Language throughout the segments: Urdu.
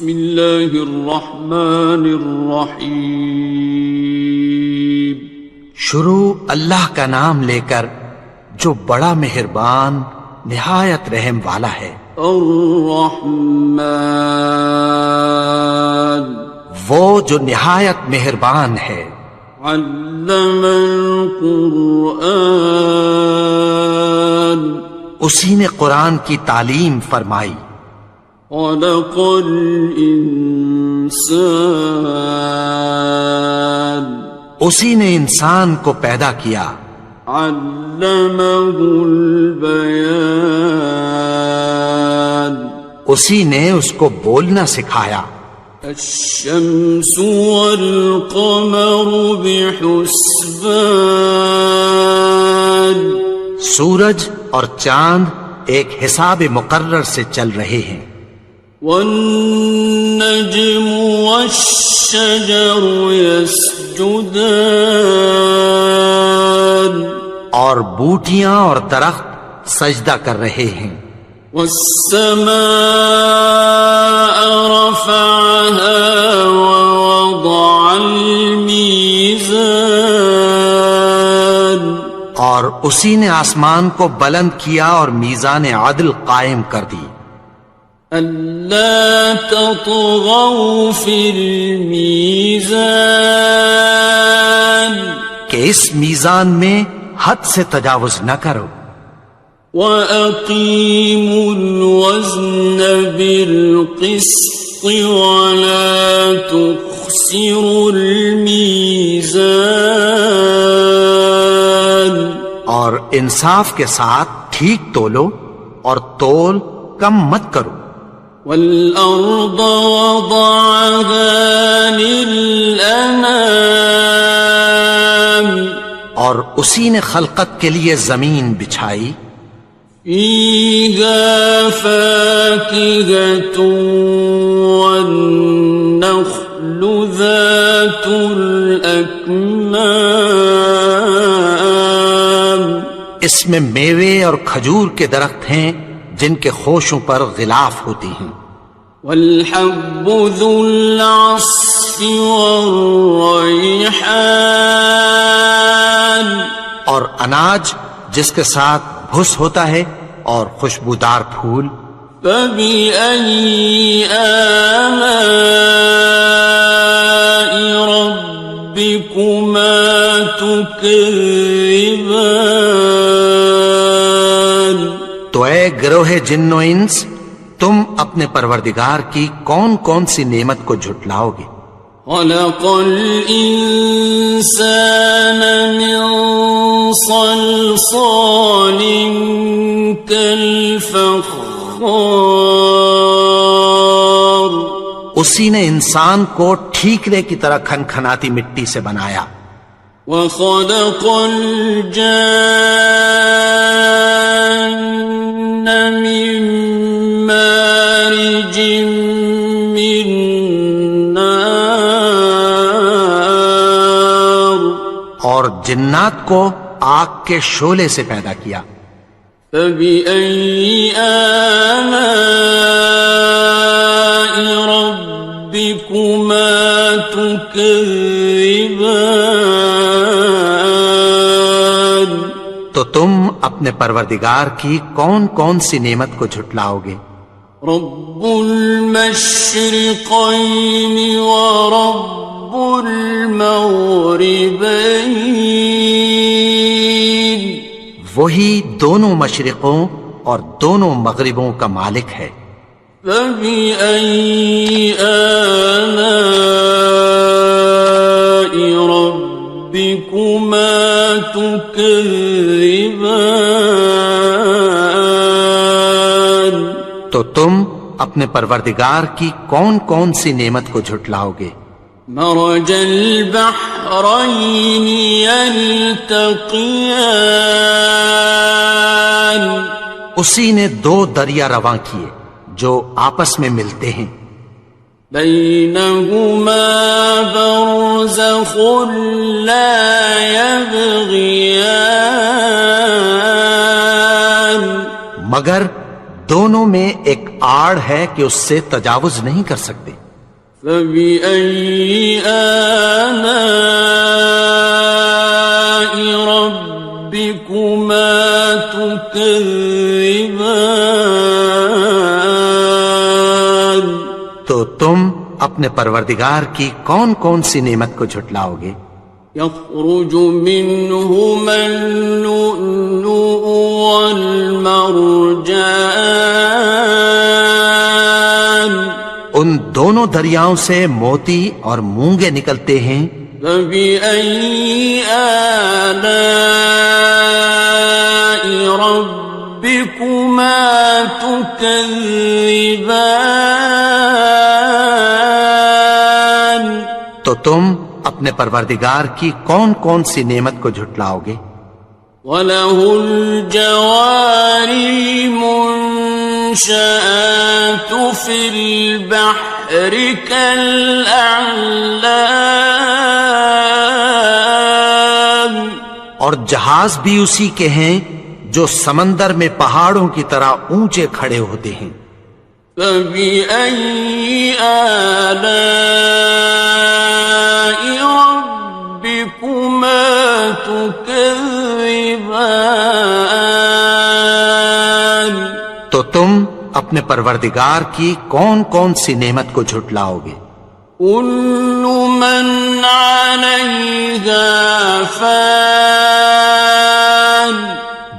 بسم اللہ الرحمن الرحیم. شروع اللہ کا نام لے کر جو بڑا مہربان نہایت رحم والا ہے. الرحمن وہ جو نہایت مہربان ہے. علم القرآن اسی نے قرآن کی تعلیم فرمائی. خلق الانسان اسی نے انسان کو پیدا کیا. علمہ البیان اسی نے اس کو بولنا سکھایا. الشمس والقمر بحسبان سورج اور چاند ایک حساب مقرر سے چل رہے ہیں. والنجم والشجر يسجدان اور بوٹیاں اور درخت سجدہ کر رہے ہیں. والسماء رفعها ووضع الميزان اور اسی نے آسمان کو بلند کیا اور میزان عدل قائم کر دی. ألا تطغوا في الميزان کہ اس میزان میں حد سے تجاوز نہ کرو. وَأَقِيمُوا الْوَزْنَ بِالْقِسْطِ وَلَا تُخْسِرُوا الْمِيزَانَ اور انصاف کے ساتھ ٹھیک تولو اور تول کم مت کرو. وَالْأَرْضَ وَضَعَهَا لِلْأَنَامِ اور اسی نے خلقت کے لیے زمین بچھائی. فِيهَا فَاكِهَةٌ وَالنَّخْلُ ذَاتُ الْأَكْمَامِ اس میں میوے اور کھجور کے درخت ہیں جن کے خوشوں پر غلاف ہوتی ہیں. وَالْحَبُّ ذُو الْعَصْفِ وَالرَّيْحَانِ اور اناج جس کے ساتھ بھس ہوتا ہے اور خوشبودار پھول. فَبِأَيِّ آلَاءِ رَبِّكُمَا تُكَذِّبَانِ تو اے گروہ جن و انس تم اپنے پروردگار کی کون کون سی نعمت کو جھٹلاؤ گے. خَلَقَ الْإِنسَانَ مِنْ صَلْصَالٍ كَالْفَخَّارِ اسی نے انسان کو ٹھیکرے کی طرح کھنکھناتی مٹی سے بنایا. وَخَلَقَ الْجَانَّ مِن مَّارِجٍ مِّن نَّارٍ اور جنات کو آگ کے شعلے سے پیدا کیا. فَبِأَيِّ آلَاءِ رَبِّكُمَا تُكَذِّبَانِ تو تم اپنے پروردگار کی کون کون سی نعمت کو جھٹلاؤ گے. رب المشرقین ورب المغربین وہی دونوں مشرقوں اور دونوں مغربوں کا مالک ہے. فَبِأَيِّ آلَاءِ رَبِّكُمَا تُكَذِّبَانِ تو تم اپنے پروردگار کی کون کون سی نعمت کو جھٹلاؤ گے. مرج البحرین یلتقیان اسی نے دو دریا رواں کیے جو آپس میں ملتے ہیں. بینہما برزخ لا یبغیان مگر دونوں میں ایک آڑ ہے کہ اس سے تجاوز نہیں کر سکتے. فبأي آلاء ربكما تكذبان. تو تم اپنے پروردگار کی کون کون سی نعمت کو جھٹلاؤ گے؟ يخرج منهما اللؤلؤ والمرجان. ان دونوں دریاؤں سے موتی اور مونگے نکلتے ہیں. فبأي آلاء ربكما تكذبان. تو تم اپنے پروردگار کی کون کون سی نعمت کو جھٹلاؤ گے؟ وَلَهُ الْجَوَارِ الْمُنشَآتُ فِي الْبَحْرِ كَالْأَعْلَامِ. اور جہاز بھی اسی کے ہیں جو سمندر میں پہاڑوں کی طرح اونچے کھڑے ہوتے ہیں. فَبِأَيِّ آلَاءِ رَبِّكُمَا تُكَذِّبَانِ. تو تم اپنے پروردگار کی کون کون سی نعمت کو جھٹلاؤ گے؟ كُلُّ مَنْ عَلَيْهَا فَانٍ.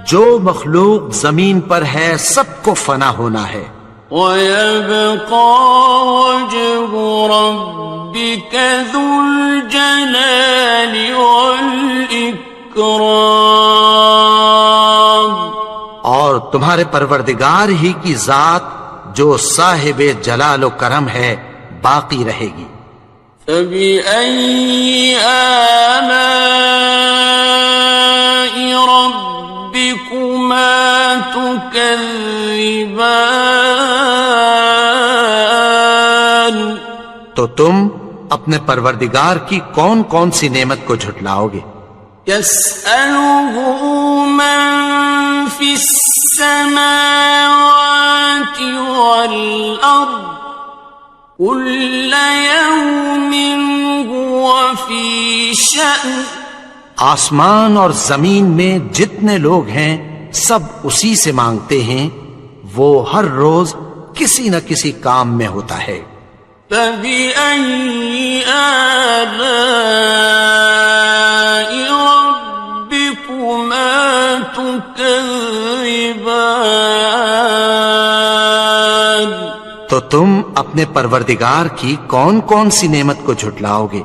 جو مخلوق زمین پر ہے سب کو فنا ہونا ہے. وَيَبْقَى وَجْهُ رَبِّكَ ذُو الْجَلَالِ وَالْإِكْرَامِ. اور تمہارے پروردگار ہی کی ذات جو صاحب جلال و کرم ہے باقی رہے گی. فَبِأَيِّ آلَاءِ رَبِّكُمَا تُكَذِّبَانِ. تو تم اپنے پروردگار کی کون کون سی نعمت کو جھٹلاؤ گے؟ يَسْأَلُهُ مَن فِي السَّمَاوَاتِ وَالْأَرْضِ كُلَّ يَوْمٍ هُوَ فِي شَأْنٍ. آسمان اور زمین میں جتنے لوگ ہیں سب اسی سے مانگتے ہیں، وہ ہر روز کسی نہ کسی کام میں ہوتا ہے. فَبِأَيِّ آلَاءِ رَبِّكُمَا تُكَذِّبَانِ. تو تم اپنے پروردگار کی کون کون سی نعمت کو جھٹلاؤ گے؟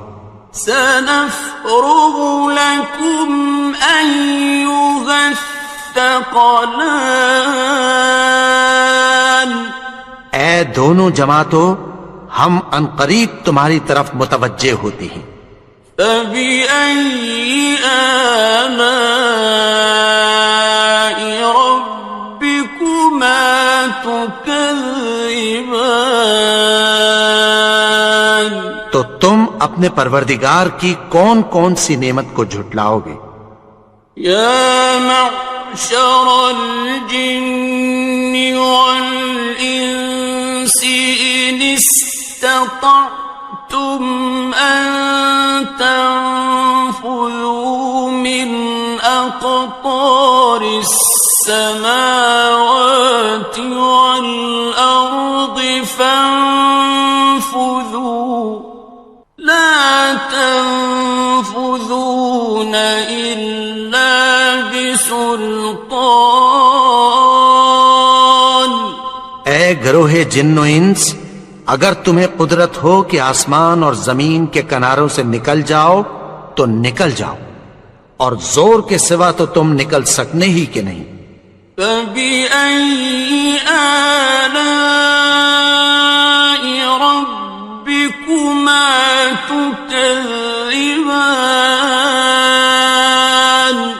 سَنَفْرُغُ لَكُمْ أَيُّهَ الثَّقَلَانِ. اے دونوں جماعتوں، ہم عنقریب تمہاری طرف متوجہ ہوتے ہیں. فَبِأَيِّ آلَاءِ رَبِّكُمَا تُكَذِّبَانِ. تو تم اپنے پروردگار کی کون کون سی نعمت کو جھٹلاؤ گے؟ يَا مَعْشَرَ الْجِنِّ وَالْإِنسِ إِنِ اسْتَطَعْتُمْ أَن تَنفُذُوا مِنْ أَقْطَارِ السَّمَاوَاتِ وَالْأَرْضِ فَانفُذُوا لَا تَنفُذُونَ إِلَّا بِسُلْطَانٍ. اے گروہ جن و انس، اگر تمہیں قدرت ہو کہ آسمان اور زمین کے کناروں سے نکل جاؤ تو نکل جاؤ، اور زور کے سوا تو تم نکل سکنے ہی کہ نہیں. فَبِأَيِّ آلَاءِ رَبِّكُمَا تُكَذِّبَانِ.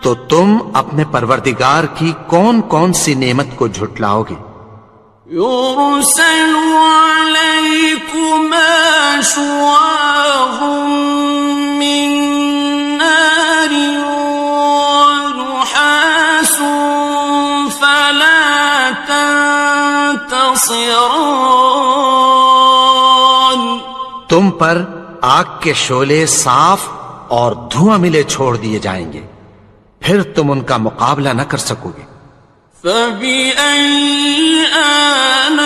تو تم اپنے پروردگار کی کون کون سی نعمت کو جھٹلاؤ گے؟ يُرْسَلُ عَلَيْكُمَا شُوَاظٌ مِّن نَّارٍ وَنُحَاسٌ فَلَا تَنْتَصِرَانِ. تم پر آگ کے شعلے صاف اور دھواں ملے چھوڑ دیے جائیں گے، پھر تم ان کا مقابلہ نہ کر سکو گے۔ فَبِأَيِّ آلَاءِ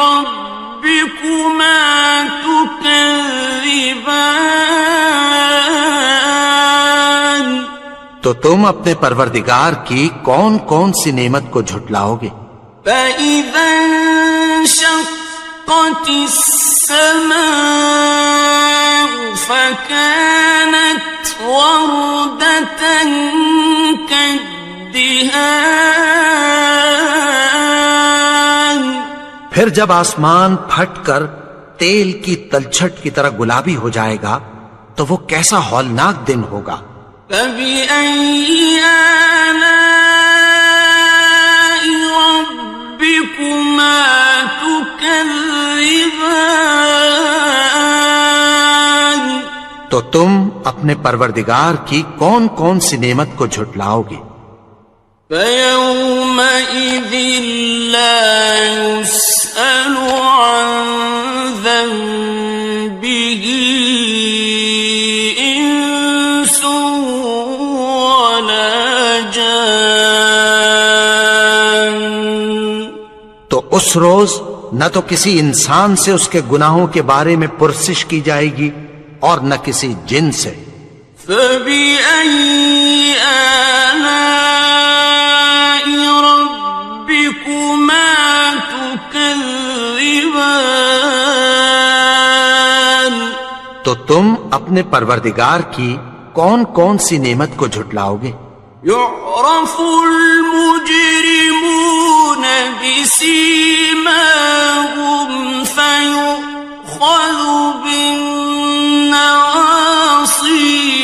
رَبِّكُمَا تُكَذِّبَانِ؟ تو تم اپنے پروردگار کی کون کون سی نعمت کو جھٹلاؤ گے؟ فَإِذَا انشَقَّتِ السَّمَاءُ فَكَانَتْ وَرْدَةً كَالدِّهَانِ، پھر جب آسمان پھٹ کر تیل کی تلچھٹ کی طرح گلابی ہو جائے گا تو وہ کیسا ہولناک دن ہوگا۔ فَبِأَيِّ آلَاءِ رَبِّكُمَا تُكَذِّبَانِ؟ تو تم اپنے پروردگار کی کون کون سی نعمت کو جھٹلاؤ گے؟ فَيَوْمَئِذٍ لَا يُسْأَلُ عَنْ ذَنبِهِ إِنسٌ وَلَا جَانٌ۔ تو اس روز نہ تو کسی انسان سے اس کے گناہوں کے بارے میں پرسش کی جائے گی اور نہ کسی جن سے۔ فَبِأَيِّ آلَاءِ رَبِّكُمَا تُكَذِّبَانِ؟ تو تم اپنے پروردگار کی کون کون سی نعمت کو جھٹلاؤ گے؟ يُعْرَفُ الْمُجْرِمُونَ بِسِيمَاهُمْ فَيُؤْخَذُ بِالنَّوَاصِي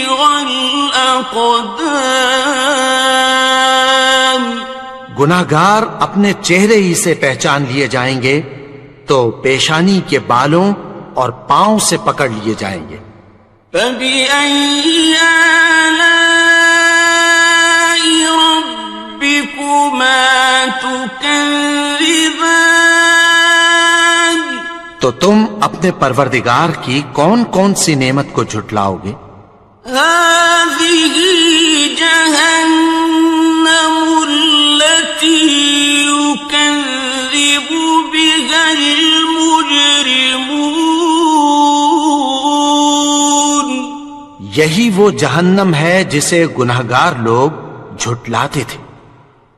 وَالْأَقْدَامِ۔ گناہگار اپنے چہرے ہی سے پہچان لیے جائیں گے تو پیشانی کے بالوں اور پاؤں سے پکڑ لیے جائیں گے۔ فَبِأَيِّ آلَاءِ رَبِّكُمَا تُكَذِّبَانِ؟ تو تم اپنے پروردگار کی کون کون سی نعمت کو جھٹلاؤ گے؟ هَٰذِهِ جَهَنَّمُ الَّتِي يُكَذِّبُ بِهَا الْمُجْرِمُونَ۔ یہی وہ جہنم ہے جسے گناہگار لوگ جھٹلاتے تھے۔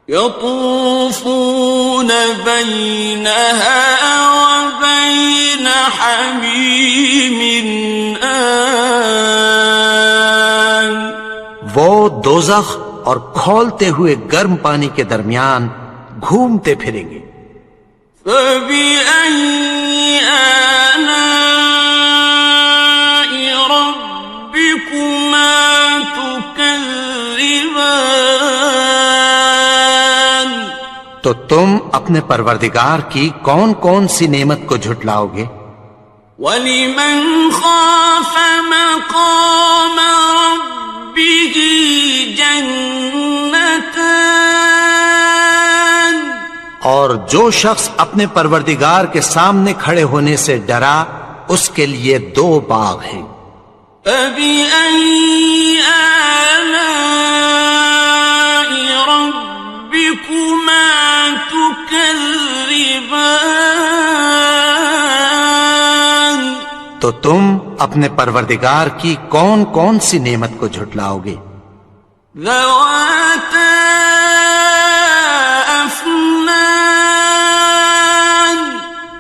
يَطُوفُونَ بَيْنَهَا وَبَيْنَ حَمِيمٍ آنٍ۔ وہ دوزخ اور کھولتے ہوئے گرم پانی کے درمیان گھومتے پھریں گے۔ فَبِأَيِّ آلَاءِ رَبِّكُمَا تُكَذِّبَانِ؟ تو تم اپنے پروردگار کی کون کون سی نعمت کو جھٹلاؤ گے؟ وَلِمَنْ خَافَ مَقَامَ رَبِّهِ جَنَّتَانِ؟ اور جو شخص اپنے پروردگار کے سامنے کھڑے ہونے سے ڈرا اس کے لیے 2 باغ ہیں۔ فَبِأَيِّ آلَاءِ رَبِّكُمَا تُكَذِّبَانِ؟ تو تم اپنے پروردگار کی کون کون سی نعمت کو جھٹلاؤ گے؟ ذَوَاتَا أَفْنَانٍ؟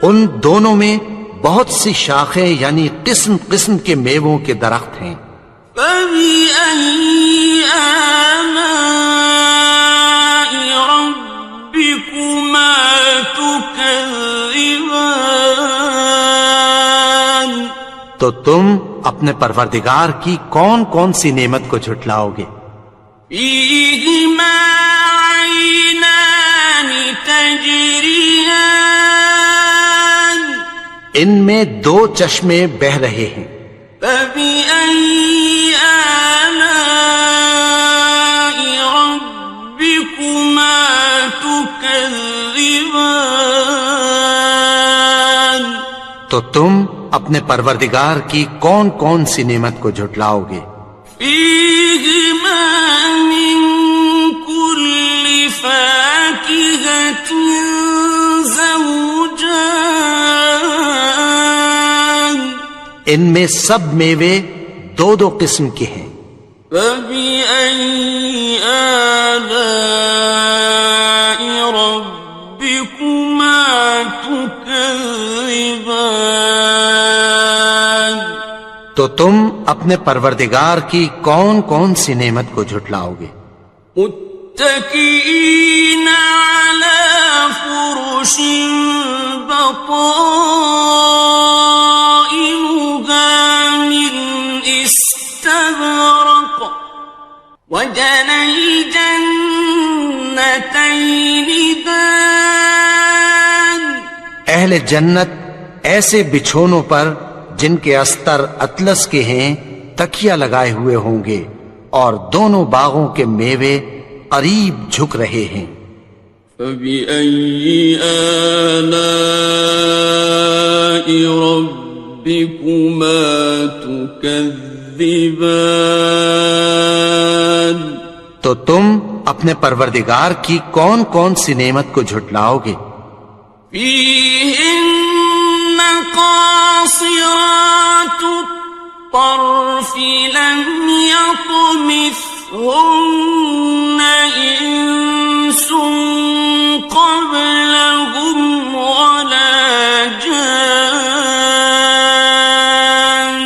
ان دونوں میں بہت سی شاخیں یعنی قسم قسم کے میووں کے درخت ہیں۔ فَبِأَيِّ آلَاءِ رَبِّكُمَا تُكَذِّبَانِ؟ تو تم اپنے پروردگار کی کون کون سی نعمت کو جھٹلاؤ گے؟ فِيهِمَا عَيْنَانِ تَجْرِيَانِ؟ ان میں 2 چشمے بہ رہے ہیں۔ فَبِأَيِّ آلَاءِ رَبِّكُمَا تُكَذِّبَانِ؟ تو تم اپنے پروردگار کی کون کون سی نعمت کو جھٹلاؤ گے؟ فیہما من کل فاکہۃ زوجان، ان میں سب میوے دو دو قسم کے ہیں۔ فبأي آلاء ربكما تكذبان، تو تم اپنے پروردگار کی کون کون سی نعمت کو جھٹلاؤ گے؟ متكئين على فرش بطائنها من استبرق، وجنى الجنتين دان، اہل جنت ایسے بچھونوں پر جن کے استر اطلس کے ہیں تکیہ لگائے ہوئے ہوں گے، اور دونوں باغوں کے میوے قریب جھک رہے ہیں۔ فبأي آلاء ربكما تكذبان، تو تم اپنے پروردگار کی کون کون سی نعمت کو جھٹلاؤ گے؟ فيهن قاصرات الطرف لم يطمثهن إنس قبلهم ولا جان،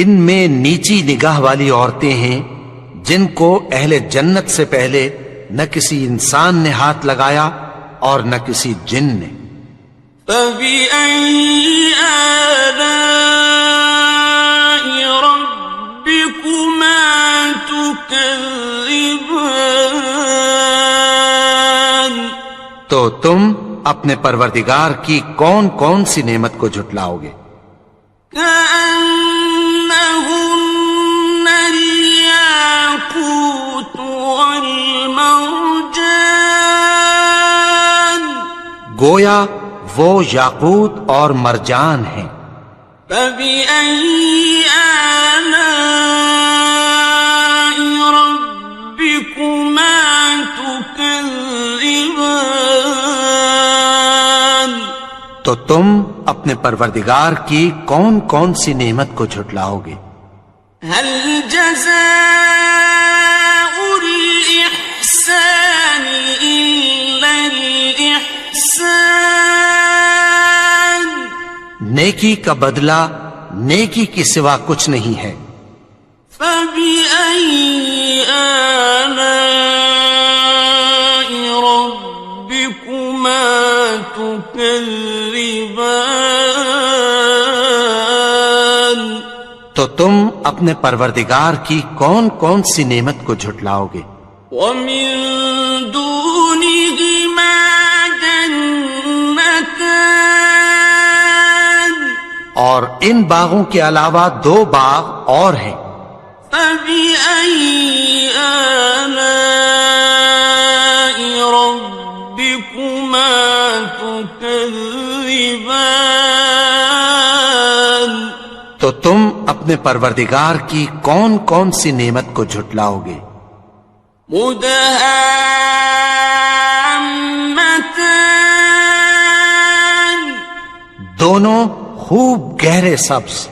ان میں نیچی نگاہ والی عورتیں ہیں جن کو اہل جنت سے پہلے نہ کسی انسان نے ہاتھ لگایا اور نہ کسی جن نے۔ فبأي آلاء ربكما تكذبان، تو تم اپنے پروردگار کی کون کون سی نعمت کو جھٹلاؤ گے؟ كأنهن الياقوت والمرجان، گویا وہ یاقوت اور مرجان ہیں۔ فبأي آلاء ربكما تكذبان، تو تم اپنے پروردگار کی کون کون سی نعمت کو جھٹلاؤ گے؟ هل جزاء الإحسان إلا الإحسان، نیکی کا بدلہ نیکی کے سوا کچھ نہیں ہے۔ فبأي آلاء ربكما تكذبان، تو تم اپنے پروردگار کی کون کون سی نعمت کو جھٹلاؤ گے؟ ومن دونهما جنتان، اور ان باغوں کے علاوہ دو باغ اور ہیں۔ فبأي آلاء ربكما تكذبان، تو تم اپنے پروردگار کی کون کون سی نعمت کو جھٹلاؤ گے؟ مدهامتان، دونوں خوب گہرے سبز۔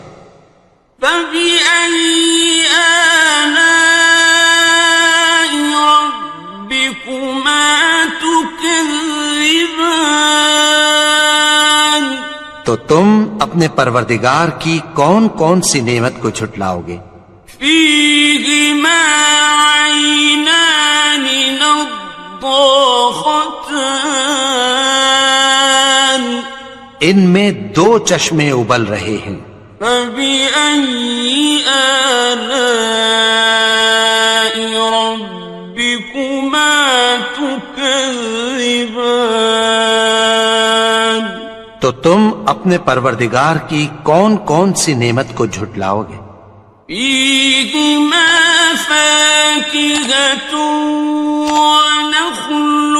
فبأي آلاء ربكما تكذبان، تو تم اپنے پروردگار کی کون کون سی نعمت کو جھٹلاؤ گے؟ فيهما عينان نضاختان، ان میں دو چشمے ابل رہے ہیں۔ فبأي آلاء ربكما تكذبان، تو تم اپنے پروردگار کی کون کون سی نعمت کو جھٹلاؤ گے؟ فيهما فاكهة ونخل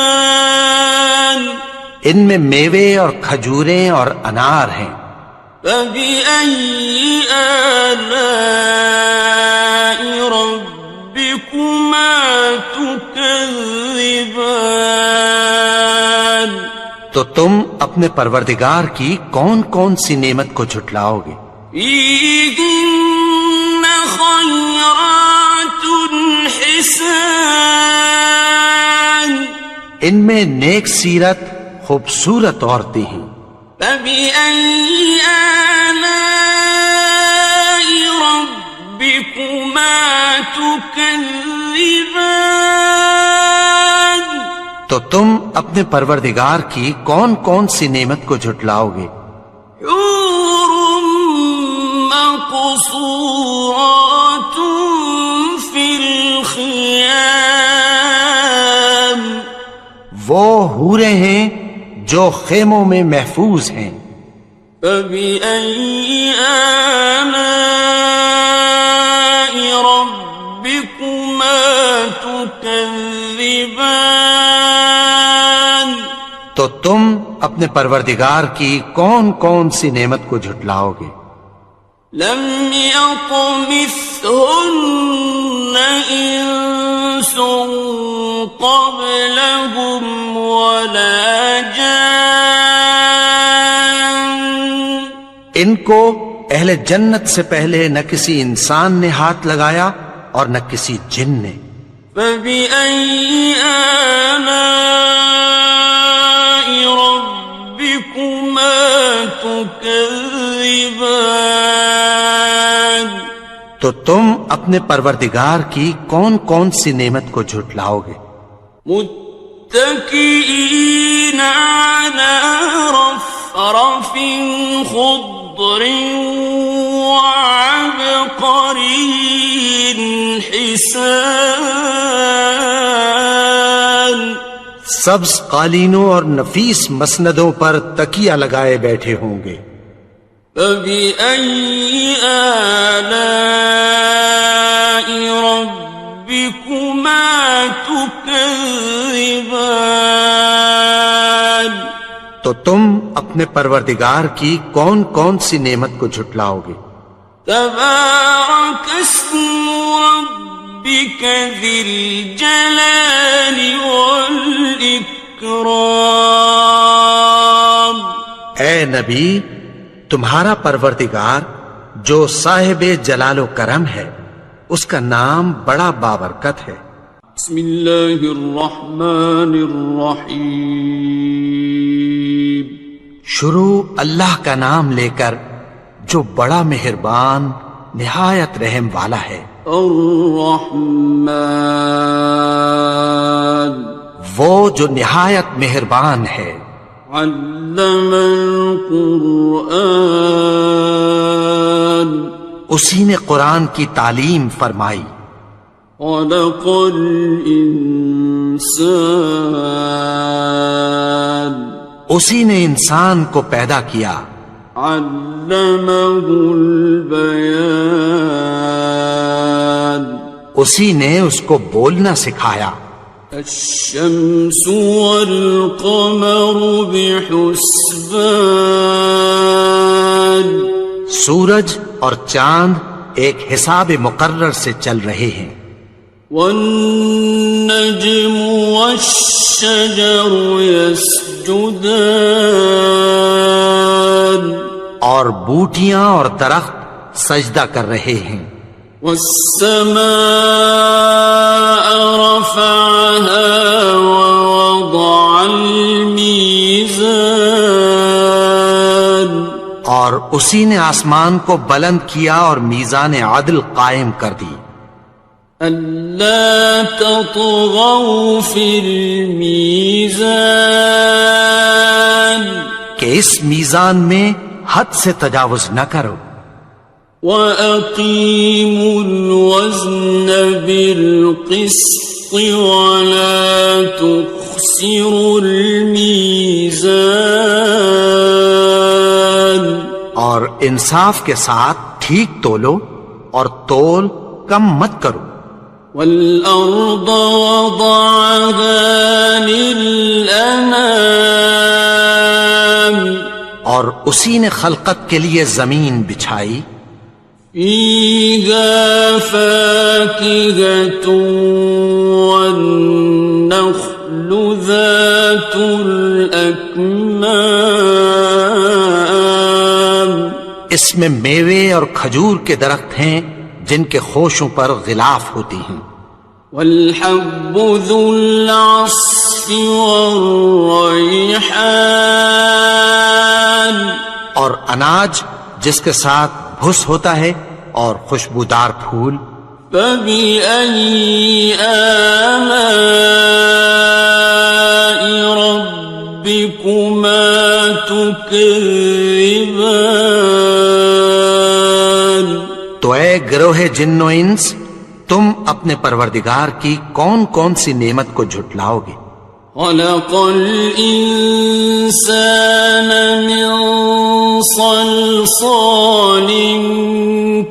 ورمان، ان میں میوے اور کھجوریں اور انار ہیں۔ فبأي آلاء ربكما تكذبان؟ تو تم اپنے پروردگار کی کون کون سی نعمت کو جھٹلاؤ گے؟ فيهن خيرات حسان، ان میں نیک سیرت خوبصورت عورتیں ہیں۔ فبأي آلاء ربكما تكذبان؟ تو تم اپنے پروردگار کی کون کون سی نعمت کو جھٹلاؤ گے؟ حور مقصورات في الخيام، وہ حوریں ہیں جو خیموں میں محفوظ ہیں۔ فبأي آلاء ربكما تكذبان؟ تو تم اپنے پروردگار کی کون کون سی نعمت کو جھٹلاؤ گے؟ لم يطمثهن إنس قبلهم ولا جان، ان کو اہل جنت سے پہلے نہ کسی انسان نے ہاتھ لگایا اور نہ کسی جن نے۔ فبأي آلاء ربكما تكذبان؟ تو تم اپنے پروردگار کی کون کون سی نعمت کو جھٹلاؤ گے؟ متكئين على رفرف خضر وعبقري حسان، سبز قالینوں اور نفیس مسندوں پر تکیہ لگائے بیٹھے ہوں گے۔ فبأي آلاء ربكما تكذبان؟ تو تم اپنے پروردگار کی کون کون سی نعمت کو جھٹلاؤ گے؟ تبارك اسم ربك ذي الجلال والإكرام۔ اے نبی، تمہارا پروردگار جو صاحب جلال و کرم ہے، اس کا نام بڑا بابرکت ہے۔ بسم اللہ الرحمن الرحیم، شروع اللہ کا نام لے کر جو بڑا مہربان نہایت رحم والا ہے۔ الرحمن، وہ جو نہایت مہربان ہے۔ علم القرآن، اسی نے قرآن کی تعلیم فرمائی۔ خلق الانسان، اسی نے انسان کو پیدا کیا۔ علمہ البیان، اسی نے اس کو بولنا سکھایا۔ الشمس والقمر بحسبان، سورج اور چاند ایک حساب مقرر سے چل رہے ہیں۔ والنجم والشجر يسجدان، اور بوٹیاں اور درخت سجدہ کر رہے ہیں۔ والسماء رفعها ووضع الميزان، اور اسی نے آسمان کو بلند کیا اور میزان عدل قائم کر دی۔ ألا تطغوا في الميزان، کہ اس میزان میں حد سے تجاوز نہ کرو۔ وَأَقِيمُوا الْوَزْنَ بِالْقِسْطِ وَلَا تُخْسِرُوا الْمِيزَانَ، اور انصاف کے ساتھ ٹھیک تولو اور تول کم مت کرو۔ وَالْأَرْضَ وَضَعَهَا لِلْأَنَامِ، اور اسی نے خلقت کے لیے زمین بچھائی فيها فاكهة والنخل ذات الأكمام اس میں میوے اور کھجور کے درخت ہیں جن کے خوشوں پر غلاف ہوتی ہیں والحب ذو العصف والریحان اور اناج جس کے ساتھ بھس ہوتا ہے اور خوشبودار پھول فبأي آلاء ربكما تكذبان تو اے گروہ جن و انس تم اپنے پروردگار کی کون کون سی نعمت کو جھٹلاؤ گے خلق الإنسان من صلصال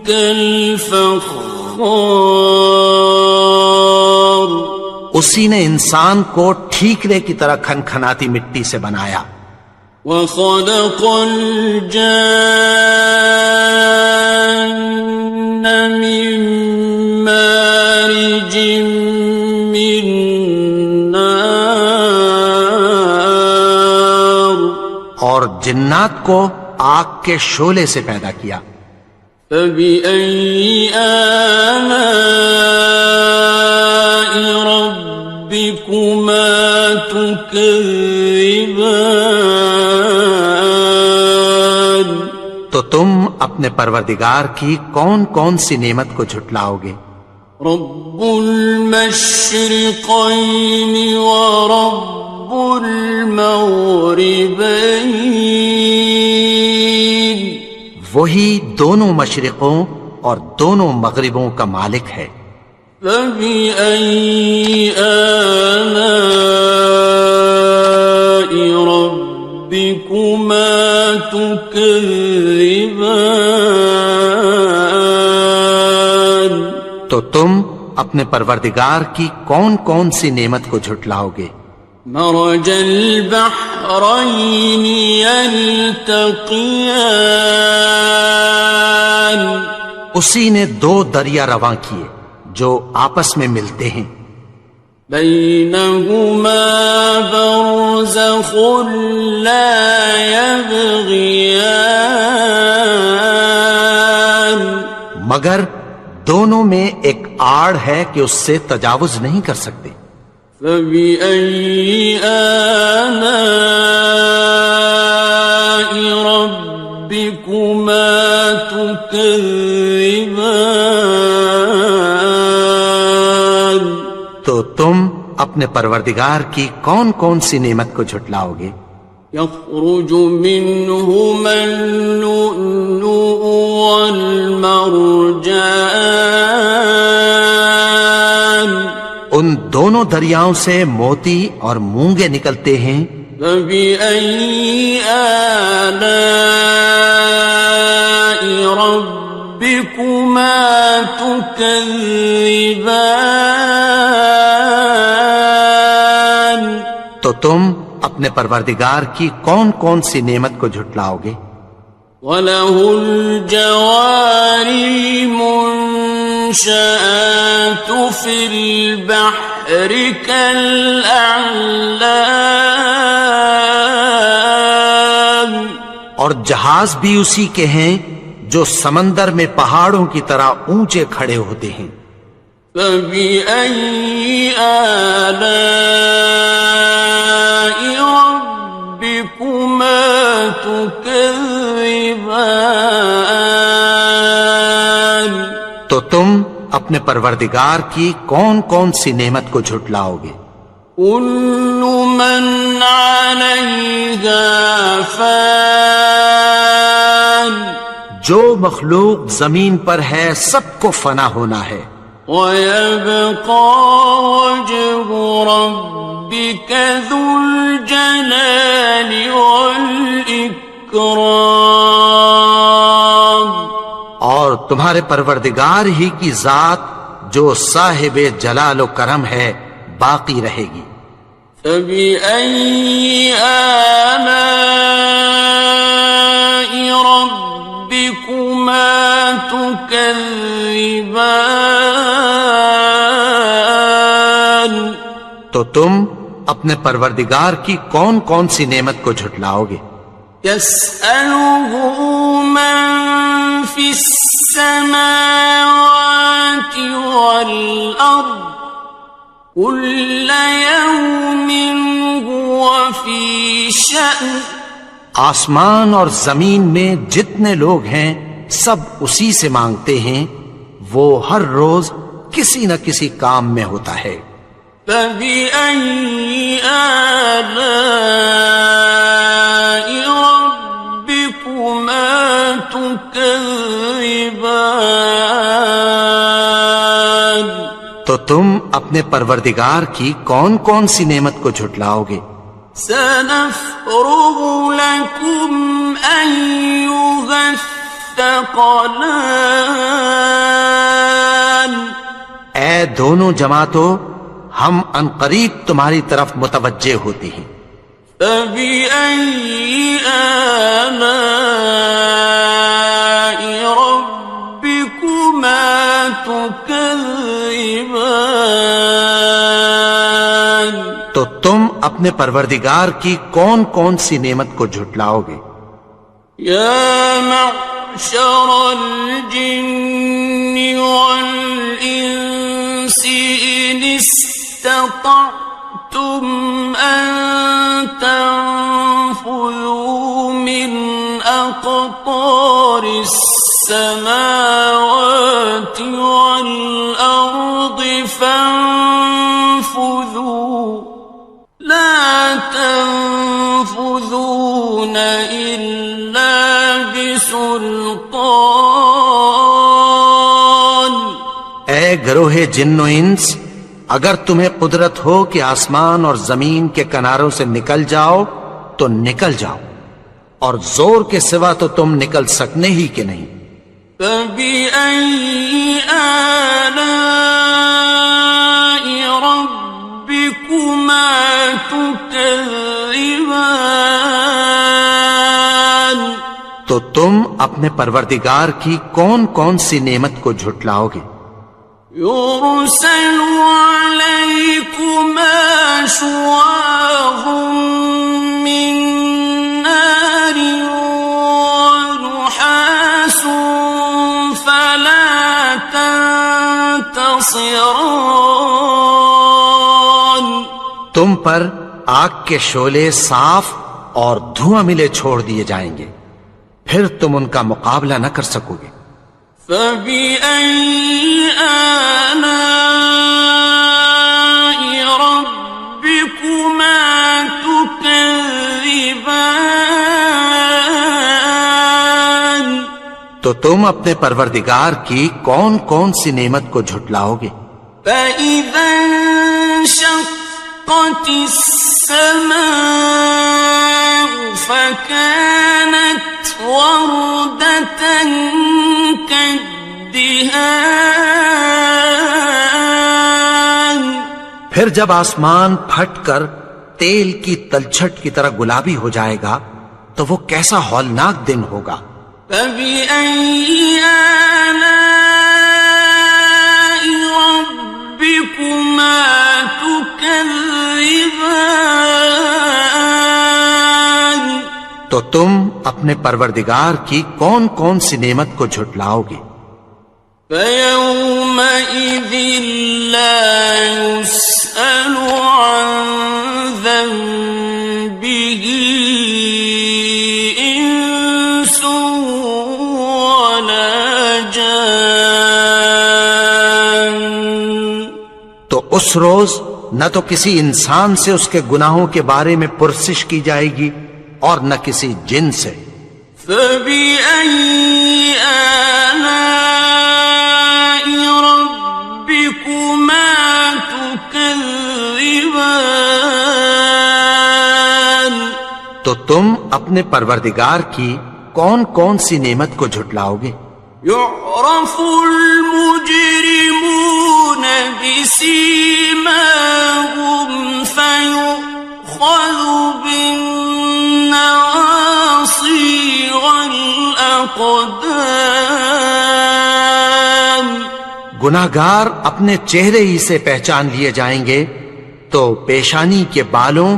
كالفخار اسی نے انسان کو ٹھیکرے کی طرح کھنکھناتی مٹی سے بنایا وخلق الجان من مارج من نار اور جنات کو آگ کے شعلے سے پیدا کیا فبأي آلاء ربكما تكذبان تو تم اپنے پروردگار کی کون کون سی نعمت کو جھٹلاؤ گے رب المشرقين ورب المغربين وہی دونوں مشرقوں اور دونوں مغربوں کا مالک ہے فبأي آلاء ربكما تكذبان تو تم اپنے پروردگار کی کون کون سی نعمت کو جھٹلاؤ گے مرج البحرين يلتقيان اسی نے دو دریا رواں کیے جو آپس میں ملتے ہیں بينهما برزخ لا يبغيان مگر دونوں میں ایک آڑ ہے کہ اس سے تجاوز نہیں کر سکتے فبأي آلاء ربكما تكذبان تو تم اپنے پروردگار کی کون کون سی نعمت کو جھٹلاؤ گے يخرج منهما اللؤلؤ والمرجان ان دونوں دریاؤں سے موتی اور مونگے نکلتے ہیں فبأي آلاء ربكما تكذبان تو تم اپنے پروردگار کی کون کون سی نعمت کو جھٹلاؤ گے وَلَهُ الْجَوَارِ الْمُنشَآتُ فِي الْبَحْرِ كَالْأَعْلَامِ اور جہاز بھی اسی کے ہیں جو سمندر میں پہاڑوں کی طرح اونچے کھڑے ہوتے ہیں فَبِأَيِّ آلَاءِ رَبِّكُمَا تُكَذِّبَانِ تو تم اپنے پروردگار کی کون کون سی نعمت کو جھٹلاؤ گے كُلُّ مَنْ عَلَيْهَا فَانٍ جو مخلوق زمین پر ہے سب کو فنا ہونا ہے وَيَبْقَى وَجْهُ رَبِّكَ ذُو الْجَلَالِ وَالْإِكْرَامِ اور تمہارے پروردگار ہی کی ذات جو صاحب جلال و کرم ہے باقی رہے گی فَبِأَيِّ آلَاءِ تكذبان تو تم اپنے پروردگار کی کون کون سی نعمت کو جھٹلاؤ گے؟ يسأله من في السماوات والأرض كل يوم هو في شأن آسمان اور زمین میں جتنے لوگ ہیں سب اسی سے مانگتے ہیں، وہ ہر روز کسی نہ کسی کام میں ہوتا ہے۔ فبأي آلاء ربكما تكذبان تو تم اپنے پروردگار کی کون کون سی نعمت کو جھٹلاؤ گے؟ سنفرغ لكم أيها الثقلان اے دونوں جماعتوں، ہم عنقریب تمہاری طرف متوجہ ہوتے ہیں۔ فبأي آلاء ربكما تكذبان تو تم اپنے پروردگار کی کون کون سی نعمت کو جھٹلاؤ گے؟ يا معشر الجن والإنس إن استطعتم أن تنفذوا من أقطار السماوات والأرض فانفذوا لا تنفذون إلا بسلطان اے گروہ جن و انس، اگر تمہیں قدرت ہو کہ آسمان اور زمین کے کناروں سے نکل جاؤ تو نکل جاؤ، اور زور کے سوا تو تم نکل سکنے ہی کہ نہیں۔ فبأي آلاء ربكما تكذبان تو تم اپنے پروردگار کی کون کون سی نعمت کو جھٹلاؤ گے؟ يرسل عليكما شواظ من نار ونحاس فلا تنتصران تم پر آگ کے شعلے صاف اور دھواں ملے چھوڑ دیے جائیں گے، پھر تم ان کا مقابلہ نہ کر سکو گے۔ فبأي آلاء ربكما تكذبان تو تم اپنے پروردگار کی کون کون سی نعمت کو جھٹلاؤ گے؟ فإذا انشقت السماء فكانت وردة كالدهان پھر جب آسمان پھٹ کر تیل کی تلچھٹ کی طرح گلابی ہو جائے گا تو وہ کیسا ہولناک دن ہوگا۔ فبأي آلاء ربكما تكذبان تو تم اپنے پروردگار کی کون کون سی نعمت کو جھٹلاؤ گے؟ فيومئذ لا يسأل عن ذنبه إنس ولا جان تو اس روز نہ تو کسی انسان سے اس کے گناہوں کے بارے میں پرسش کی جائے گی اور نہ کسی جن سے۔ فبأي آلاء ربكما تكذبان تو تم اپنے پروردگار کی کون کون سی نعمت کو جھٹلاؤ گے؟ يعرف المجرمون بسيماهم فيؤخذ بالنواصي والأقدام گناہگار اپنے چہرے ہی سے پہچان لیے جائیں گے تو پیشانی کے بالوں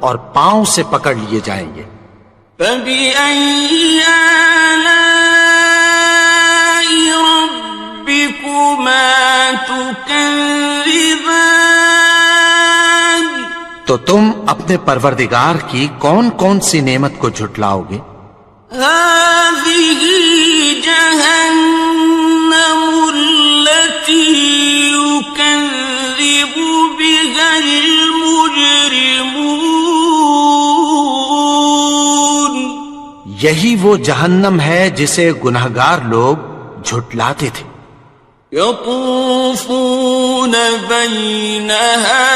اور پاؤں سے پکڑ لیے جائیں گے. فَبِأَيِّ آلَاءِ رَبِّكُمَا تُكَذِّبَانِ تو تم اپنے پروردگار کی کون کون سی نعمت کو جھٹلاؤ گے؟ هَٰذِهِ جَهَنَّمُ الَّتِي يُكَذِّبُ بِهَا الْمُجْرِمُونَ یہی وہ جہنم ہے جسے گناہگار لوگ جھٹلاتے تھے. يطوفون بينها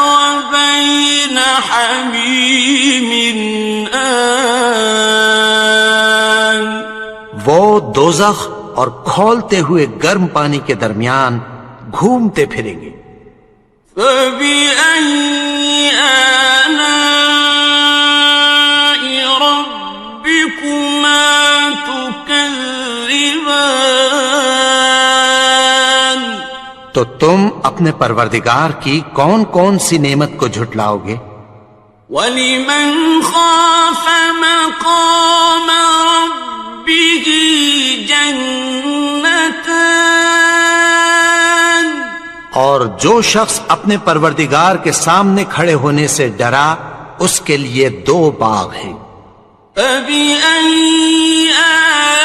وبين حميم آن وہ دوزخ اور کھولتے ہوئے گرم پانی کے درمیان گھومتے پھریں گے. فبأي آلاء ربكما تكذبان تو تم اپنے پروردگار کی کون کون سی نعمت کو جھٹلاؤ گے؟ وَلِمَنْ خَافَ مَقَامَ رَبِّهِ جَنَّتَانِ اور جو شخص اپنے پروردگار کے سامنے کھڑے ہونے سے ڈرا اس کے لیے 2 باغ ہیں. فَبِأَيِّ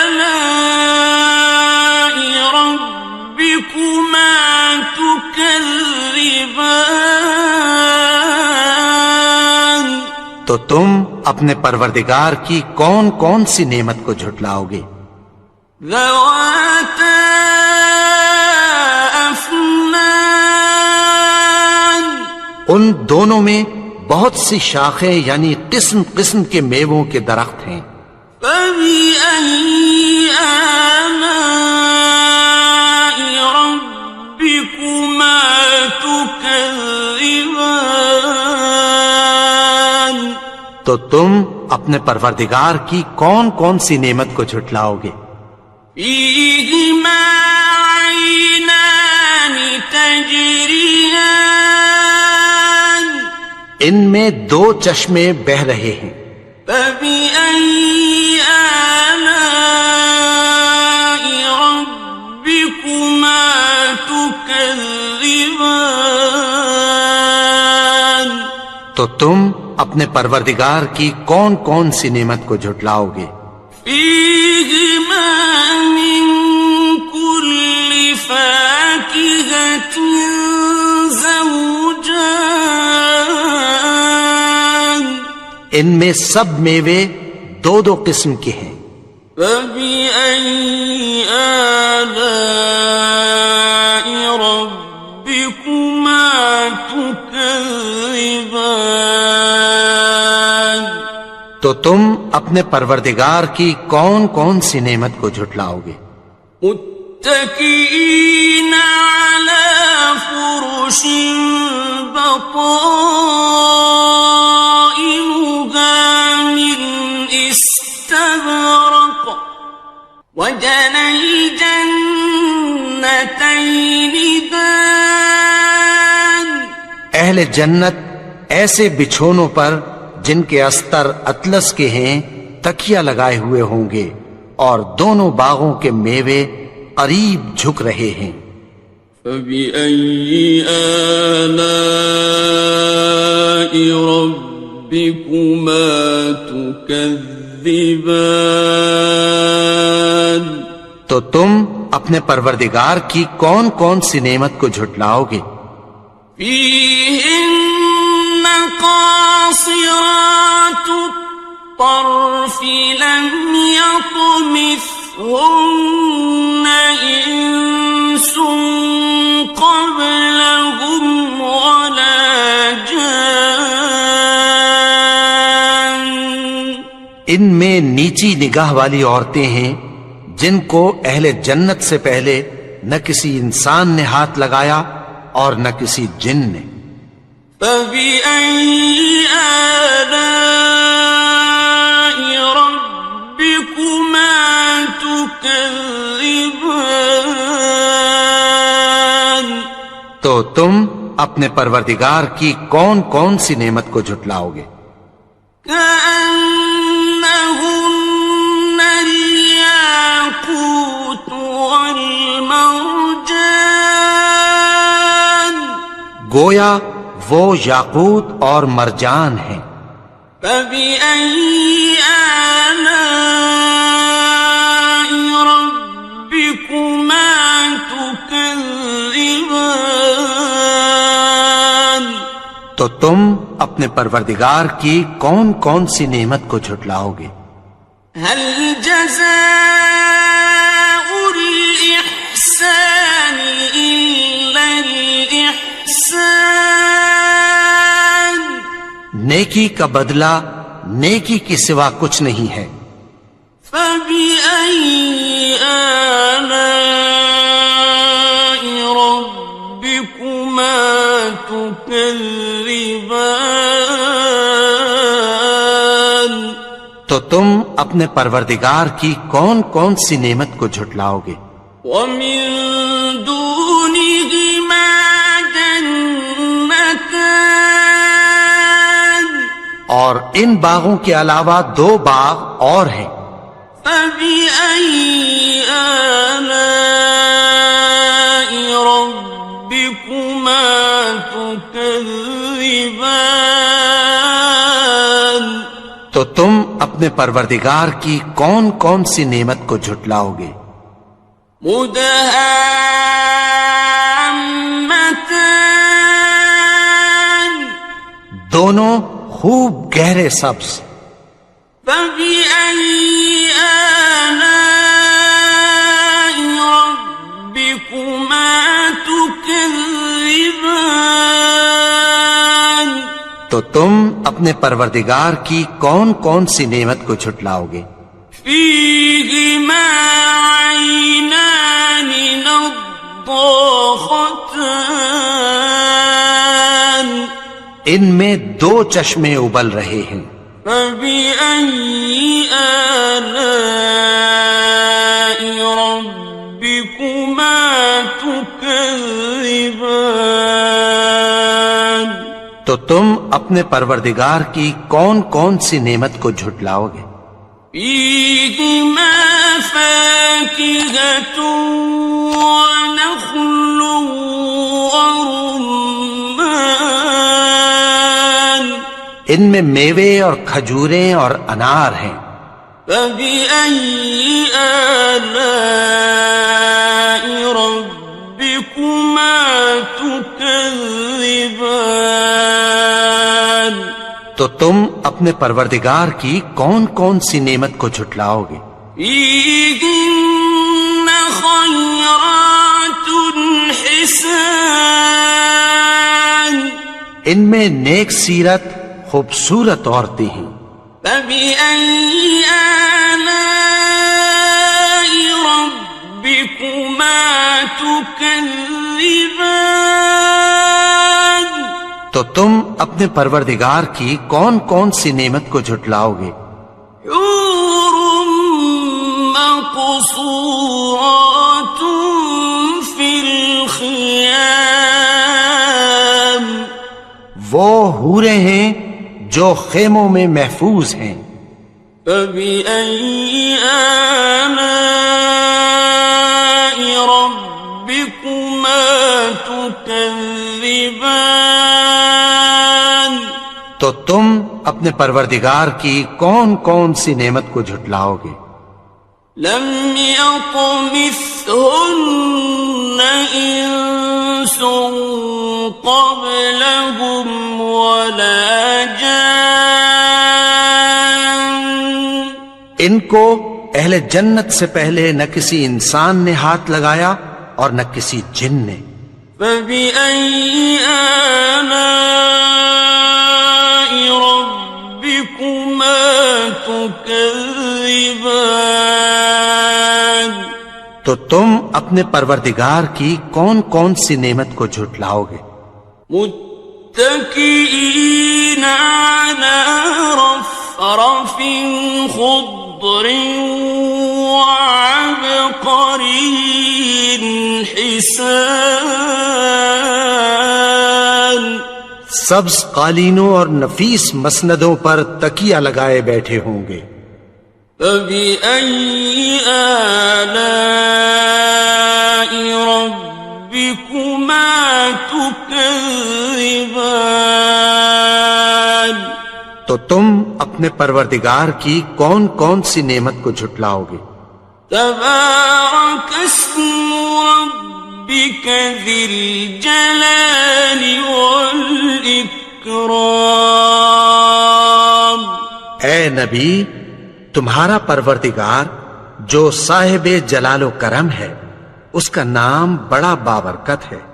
آلَاءِ رَبِّكُمَا تُكَذِّبَانِ تو تم اپنے پروردگار کی کون کون سی نعمت کو جھٹلاؤ گے؟ ذَوَاتَا أَفْنَانٍ ان دونوں میں بہت سی شاخیں یعنی قسم قسم کے میووں کے درخت ہیں. فَبِأَيِّ آلَاءِ رَبِّكُمَا تُكَذِّبَانِ تو تم اپنے پروردگار کی کون کون سی نعمت کو جھٹلاؤ گے؟ فِيهِمَا عَيْنَانِ تَجْرِيَانِ ان میں 2 چشمے بہ رہے ہیں. فَبِأَيِّ آلَاءِ رَبِّكُمَا تُكَذِّبَانِ تو تم اپنے پروردگار کی کون کون سی نعمت کو جھٹلاؤ گے؟ فِيهِمَا مِن كُلِّ فَاكِهَةٍ زَوْجَانِ ان میں سب میوے 2 قسم کے ہیں. فَبِأَيِّ آلَاءِ رَبِّكُمَا تُكَذِّبَانِ تو تم اپنے پروردگار کی کون کون سی نعمت کو جھٹلاؤ گے؟ متكئين على فرش بطائنها من استبرق وجنى الجنتين دان اہل جنت ایسے بچھونوں پر جن کے استر اطلس کے ہیں تکیہ لگائے ہوئے ہوں گے اور دونوں باغوں کے میوے قریب جھک رہے ہیں. فَبِأَيِّ آلَاءِ رَبِّكُمَا تُكَذِّبَانِ تو تم اپنے پروردگار کی کون کون سی نعمت کو جھٹلاؤ گے؟ فِيهِنَّ قَاصِرَاتُ الطَّرْفِ لَمْ يَطْمِثْهُنَّ إِنسٌ قَبْلَهُمْ وَلَا جَانٌّ ان میں نیچی نگاہ والی عورتیں ہیں جن کو اہل جنت سے پہلے نہ کسی انسان نے ہاتھ لگایا اور نہ کسی جن نے. فَبِأَيِّ آلَاءِ رَبِّكُمَا تُكَذِّبَانِ تو تم اپنے پروردگار کی کون کون سی نعمت کو جھٹلاؤ گے؟ كأنهن الياقوت والمرجان گویا وہ یاقوت اور مرجان ہیں۔ فبأي آلاء ربكما تكذبان تو تم اپنے پروردگار کی کون کون سی نعمت کو جھٹلاؤ گے؟ هل جزاء الإحسان إلا الإحسان نیکی کا بدلہ نیکی کے سوا کچھ نہیں ہے۔ فبأي آلاء ربكما تكذبان تو تم اپنے پروردگار کی کون کون سی نعمت کو جھٹلاؤ گے؟ ومن دونهما جنتان اور ان باغوں کے علاوہ دو باغ اور ہیں۔ فبأي آلاء ربكما تكذبان تو تم اپنے پروردگار کی کون کون سی نعمت کو جھٹلاؤ گے؟ مدهامتان دونوں خوب گہرے سبز۔ فبأي آلاء ربكما تكذبان تو تم اپنے پروردگار کی کون کون سی نعمت کو جھٹلاؤ گے؟ فيهما عينان نضاختان ان میں دو چشمے ابل رہے ہیں۔ فبأي آلاء ربكما تكذبان تو تم اپنے پروردگار کی کون کون سی نعمت کو جھٹلاؤ گے؟ فيهما فاكهة ونخل ورمان ان میں میوے اور کھجوریں اور انار ہیں۔ فبأي آلاء ربكما تكذبان تو تم اپنے پروردگار کی کون کون سی نعمت کو جھٹلاؤ گے؟ فيهن خيرات حسان ان میں نیک سیرت خوبصورت عورتیں ہیں۔ فبأي آلاء ربكما تكذبان تو تم اپنے پروردگار کی کون کون سی نعمت کو جھٹلاؤ گے؟ حور مقصورات في الخيام وہ حوریں ہیں جو خیموں میں محفوظ ہیں۔ فبأي آلاء ربكما تكذبان تو تم اپنے پروردگار کی کون کون سی نعمت کو جھٹلاؤ گے؟ لم يطمثهن إنس قبلهم ولا جان ان کو اہل جنت سے پہلے نہ کسی انسان نے ہاتھ لگایا اور نہ کسی جن نے۔ فبأي آلاء ربكما تكذبان تو تم اپنے پروردگار کی کون کون سی نعمت کو جھٹلاؤ گے؟ متكئين على رفرف خضر وعبقري حسان سبز قالینوں اور نفیس مسندوں پر تکیہ لگائے بیٹھے ہوں گے. فبأي آلاء ربكما تكذبان. تو تم اپنے پروردگار کی کون کون سی نعمت کو جھٹلاؤ گے؟ تبارك اسم ربك ذي الجلال والإكرام. اے نبی، تمہارا پروردگار جو صاحب جلال و کرم ہے، اس کا نام بڑا بابرکت ہے.